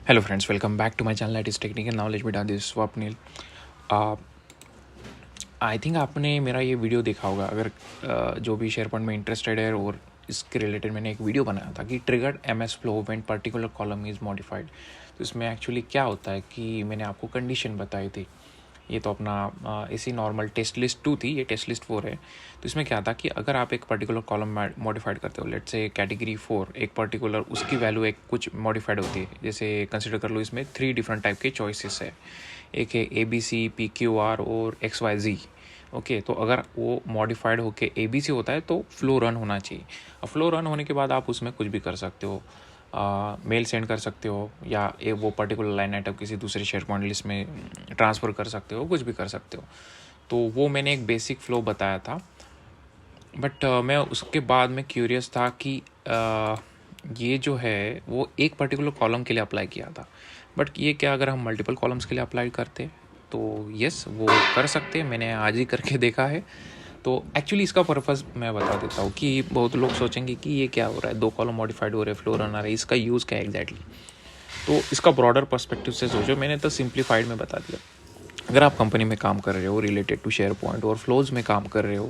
Hello friends, welcome back to my channel that is Technical Knowledge with this Swapnil. I think आपने मेरा ये video देखा होगा अगर जो भी शेयर पॉइंट में इंटरेस्टेड है, और इसके रिलेटेड मैंने एक वीडियो बनाया था कि triggered MS flow when particular column is modified. तो इसमें एक्चुअली क्या होता है कि मैंने आपको कंडीशन बताई थी। ये तो अपना इसी नॉर्मल टेस्ट लिस्ट 2 थी, ये टेस्ट लिस्ट 4 है। तो इसमें क्या था कि अगर आप एक पर्टिकुलर कॉलम मॉडिफाइड करते हो, लेट्स से कैटेगरी 4 एक पर्टिकुलर उसकी वैल्यू एक कुछ मॉडिफाइड होती है, जैसे कंसिडर कर लो इसमें 3 डिफरेंट टाइप के चॉइसेस है। एक है ABC, PQR और XYZ। ओके, तो अगर वो मॉडिफाइड होके ABC होता है तो फ्लो रन होना चाहिए। और फ्लो रन होने के बाद आप उसमें कुछ भी कर सकते हो, मेल सेंड कर सकते हो, या वो पर्टिकुलर लाइन आइटम किसी दूसरे शेयर पॉइंट लिस्ट में ट्रांसफ़र कर सकते हो, कुछ भी कर सकते हो। तो वो मैंने एक बेसिक फ़्लो बताया था। बट मैं उसके बाद में क्यूरियस था कि ये जो है वो एक पर्टिकुलर कॉलम के लिए अप्लाई किया था, बट ये क्या अगर हम मल्टीपल कॉलम्स के लिए अप्लाई करते तो यस वो कर सकते हैं। मैंने आज ही करके देखा है। तो एक्चुअली इसका पर्पज़ मैं बता देता हूँ कि बहुत लोग सोचेंगे कि ये क्या हो रहा है, 2 कॉलम मॉडिफाइड हो रहे, फ्लो रन आ रहा है, इसका यूज़ क्या है एग्जैक्टली। तो इसका ब्रॉडर पर्सपेक्टिव से सोचो, मैंने तो सिंप्लीफाइड में बता दिया। अगर आप कंपनी में काम कर रहे हो रिलेटेड टू शेयर पॉइंट और फ्लोज में काम कर रहे हो,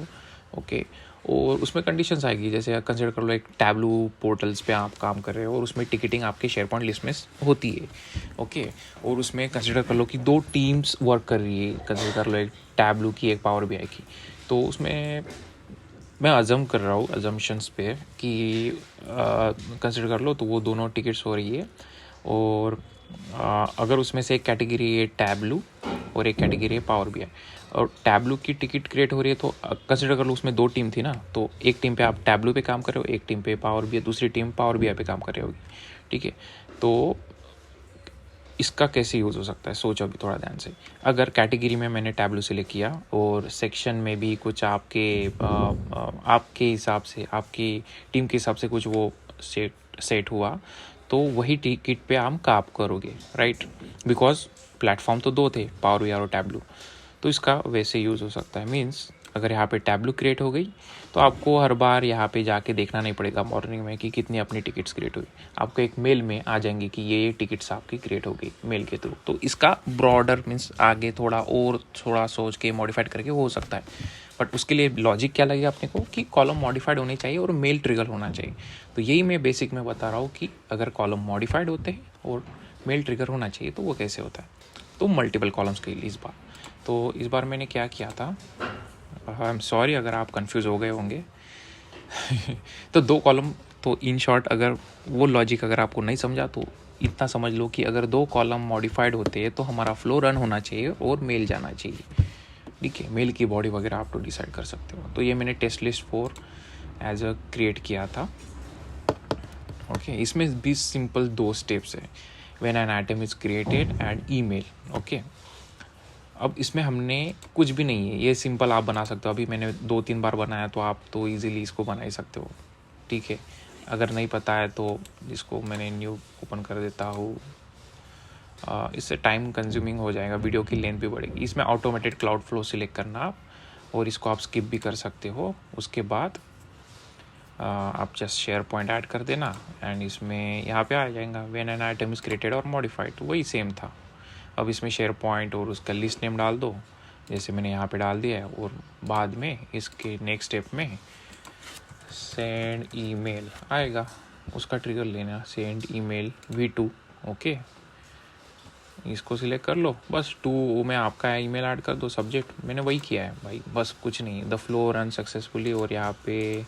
ओके, और उसमें कंडीशंस आएगी, जैसे कंसिडर कर लो एक टैबलू पोर्टल्स पे आप काम कर रहे हो और उसमें टिकटिंग आपके शेयर पॉइंट लिस्ट में होती है, ओके। और उसमें कंसिडर कर लो कि 2 टीम्स वर्क कर रही है, कंसिडर कर लो एक टैबलू की, एक पावर बीआई की। तो उसमें मैं अजम कर रहा हूँ अजम्पशंस पे कि कंसिडर कर लो तो वो दोनों टिकट्स हो रही है, और अगर उसमें से एक कैटेगरी है टैबलू और एक कैटेगरी है पावर बीआई, और टैबलू की टिकट क्रिएट हो रही है, तो कंसिडर कर लो उसमें 2 टीम थी ना, तो एक टीम पे आप टैबलू पे काम कर रहे हो, एक टीम पे पावर बीआई, दूसरी टीम पावर बीआई पे काम कर रही होगी, ठीक है। तो इसका कैसे यूज़ हो सकता है, सोचो अभी थोड़ा ध्यान से। अगर कैटेगरी में मैंने टैबलू सेलेक्ट किया और सेक्शन में भी कुछ आपके हिसाब से, आपकी टीम के हिसाब से कुछ वो सेट हुआ, तो वही टिकट पे आप काम करोगे, राइट। बिकॉज प्लेटफॉर्म तो 2 थे, पावर वी और टैबलू। तो इसका वैसे यूज़ हो सकता है। मीन्स अगर यहाँ पे टैबलू क्रिएट हो गई तो आपको हर बार यहाँ पे जाके देखना नहीं पड़ेगा मॉर्निंग में कि कितनी अपनी टिकट्स क्रिएट हुई। आपको एक मेल में आ जाएंगी कि ये टिकट्स आपकी क्रिएट हो गई मेल के थ्रू। तो इसका ब्रॉडर मीन्स आगे थोड़ा सोच के मॉडिफाइड करके हो सकता है। बट उसके लिए लॉजिक क्या लगेगा अपने को कि कॉलम मॉडिफाइड होनी चाहिए और मेल ट्रिगर होना चाहिए। तो यही मैं बेसिक में बता रहा हूँ कि अगर कॉलम मॉडिफाइड होते हैं और मेल ट्रिगर होना चाहिए तो वो कैसे होता है। तो मल्टीपल कॉलम्स के लिए इस बार मैंने क्या किया था, आई एम सॉरी अगर आप कंफ्यूज हो गए होंगे। तो 2 कॉलम, तो इन शॉर्ट अगर वो लॉजिक अगर आपको नहीं समझा तो इतना समझ लो कि अगर 2 कॉलम मॉडिफाइड होते हैं तो हमारा फ्लो रन होना चाहिए और मेल जाना चाहिए, ठीक है। मेल की बॉडी वगैरह आप तो डिसाइड कर सकते हो। तो ये मैंने test list 4 as a create किया था, ओके। इसमें भी सिंपल 2 स्टेप्स है। When an item is created and email, okay. अब इसमें हमने कुछ भी नहीं है, ये सिंपल आप बना सकते हो। अभी मैंने 2-3 बार बनाया तो आप तो इजीली इसको बना ही सकते हो, ठीक है। अगर नहीं पता है तो इसको मैंने न्यू ओपन कर देता हूँ। इससे टाइम कंज्यूमिंग हो जाएगा, वीडियो की लेंथ भी बढ़ेगी। इसमें ऑटोमेटेड क्लाउड फ्लो सिलेक्ट करना आप, और इसको आप स्किप भी कर सकते हो। उसके बाद आप जस्ट शेयर पॉइंट ऐड कर देना एंड इसमें यहाँ पे आ जाएगा when an item is created और मॉडिफाइड, तो वही सेम था। अब इसमें शेयर पॉइंट और उसका लिस्ट नेम डाल दो, जैसे मैंने यहाँ पे डाल दिया है। और बाद में इसके नेक्स्ट स्टेप में सेंड ईमेल आएगा, उसका ट्रिगर लेना, सेंड ईमेल V2, ओके। इसको सिलेक्ट कर लो, बस 2 में आपका ईमेल ऐड कर दो, सब्जेक्ट मैंने वही किया है भाई, बस कुछ नहीं। द फ्लो रन सक्सेसफुली, और यहाँ पे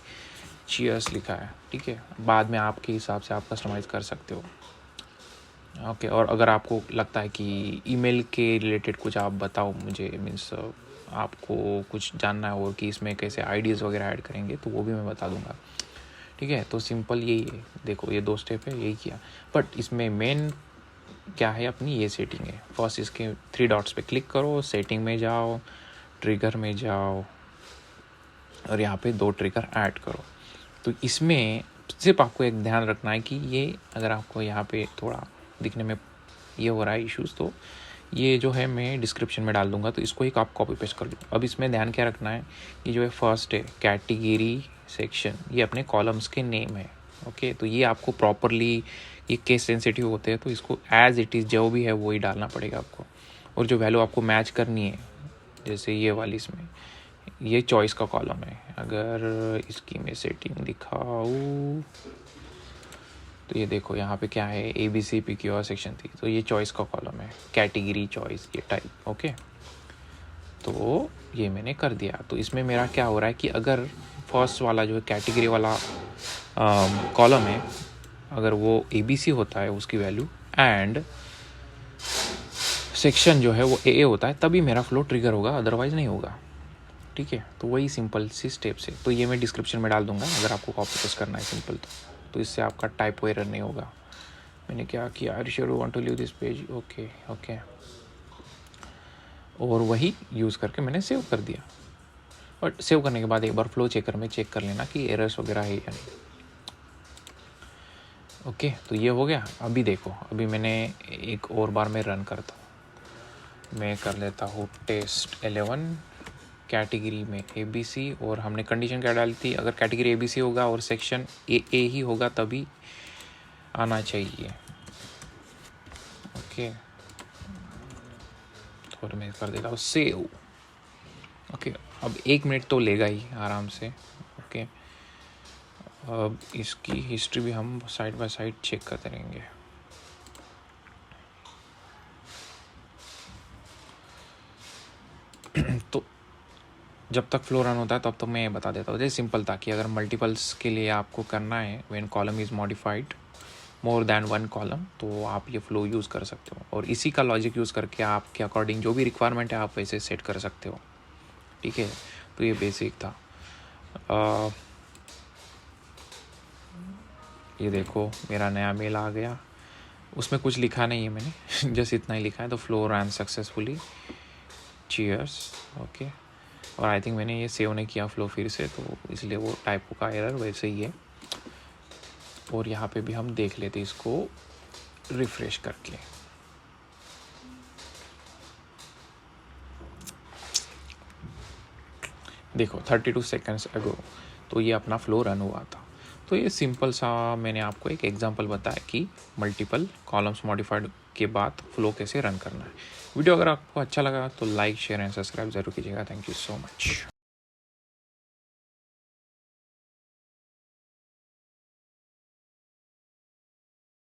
चीयर्स लिखा है, ठीक है। बाद में आपके हिसाब से आप कस्टमाइज़ कर सकते हो, ओके। और अगर आपको लगता है कि ईमेल के रिलेटेड कुछ आप बताओ मुझे, मीन्स आपको कुछ जानना है और कि इसमें कैसे आइडियाज़ वगैरह ऐड करेंगे, तो वो भी मैं बता दूंगा, ठीक है। तो सिंपल यही है, देखो ये 2 स्टेप है, यही किया। बट इसमें मेन क्या है, अपनी ये सेटिंग है। फर्स्ट इसके 3 डॉट्स पे क्लिक करो, सेटिंग में जाओ, ट्रिगर में जाओ, और यहाँ पे 2 ट्रिगर ऐड करो। तो इसमें सिर्फ आपको एक ध्यान रखना है कि ये अगर आपको यहाँ पे थोड़ा दिखने में ये हो रहा है इश्यूज़, तो ये जो है मैं डिस्क्रिप्शन में डाल दूंगा, तो इसको एक आप कॉपी पेस्ट कर लो। अब इसमें ध्यान क्या रखना है कि जो है फर्स्ट है कैटेगरी सेक्शन, ये अपने कॉलम्स के नेम है, ओके, तो ये आपको प्रॉपरली, ये केस सेंसिटिव होते हैं तो इसको एज इट इज़ जो भी है वही डालना पड़ेगा आपको। और जो वैल्यू आपको मैच करनी है, जैसे ये वाली, इसमें ये चॉइस का कॉलम है। अगर इसकी मैं सेटिंग दिखाऊँ तो ये देखो यहाँ पे क्या है, ABC PQ सेक्शन थी, तो ये चॉइस का कॉलम है, कैटेगरी चॉइस ये टाइप। ओके, तो ये मैंने कर दिया। तो इसमें मेरा क्या हो रहा है कि अगर फर्स्ट वाला जो है कैटेगरी वाला कॉलम है, अगर वो ABC होता है उसकी वैल्यू, एंड सेक्शन जो है वो AA होता है, तभी मेरा फ्लो ट्रिगर होगा, अदरवाइज़ नहीं होगा। ठीक है, तो वही सिंपल सी स्टेप्स है। तो ये मैं डिस्क्रिप्शन में डाल दूंगा अगर आपको कॉपी पेस्ट करना है सिंपल, तो इससे आपका टाइप एरर नहीं होगा। मैंने क्या किया, are sure you want to leave this page, okay okay, और वही यूज़ करके मैंने सेव कर दिया। और सेव करने के बाद एक बार फ्लो चेकर में चेक कर लेना कि एरर्स वगैरह है या नहीं। ओके, तो ये हो गया। अभी देखो, अभी मैंने एक और बार मैं रन करता हूँ, मैं कर लेता हूँ टेस्ट 11 कैटेगरी में ABC, और हमने कंडीशन क्या डाली थी, अगर कैटेगरी ABC होगा और सेक्शन AA ही होगा तभी आना चाहिए। ओके, और मैं कर देता हूँ सेव। ओके, अब 1 मिनट तो लेगा ही आराम से। ओके, अब इसकी हिस्ट्री भी हम साइड बाय साइड चेक करते रहेंगे। तो जब तक फ्लो रन होता है तब तक मैं ये बता देता हूँ, जैसे सिंपल था कि अगर मल्टीपल्स के लिए आपको करना है, when column is modified more than 1 column, तो आप ये फ्लो यूज़ कर सकते हो, और इसी का लॉजिक यूज़ करके आपके अकॉर्डिंग जो भी रिक्वायरमेंट है आप वैसे सेट कर सकते हो। ठीक है, तो ये बेसिक था। ये देखो मेरा नया मेल आ गया, उसमें कुछ लिखा नहीं है मैंने जस्ट इतना ही लिखा है, तो flow run successfully, cheers. Okay, और आई थिंक मैंने ये सेव नहीं किया फ्लो फिर से, तो इसलिए वो टाइपो का एरर वैसे ही है। और यहाँ पे भी हम देख लेते इसको रिफ्रेश करके। देखो 32 सेकेंड्स अगो तो ये अपना फ्लो रन हुआ था। तो ये सिंपल सा मैंने आपको एक एग्जांपल बताया कि मल्टीपल कॉलम्स मॉडिफाइड के बाद फ्लो कैसे रन करना है। वीडियो अगर आपको अच्छा लगा तो लाइक शेयर एंड सब्सक्राइब ज़रूर कीजिएगा। Thank you so much.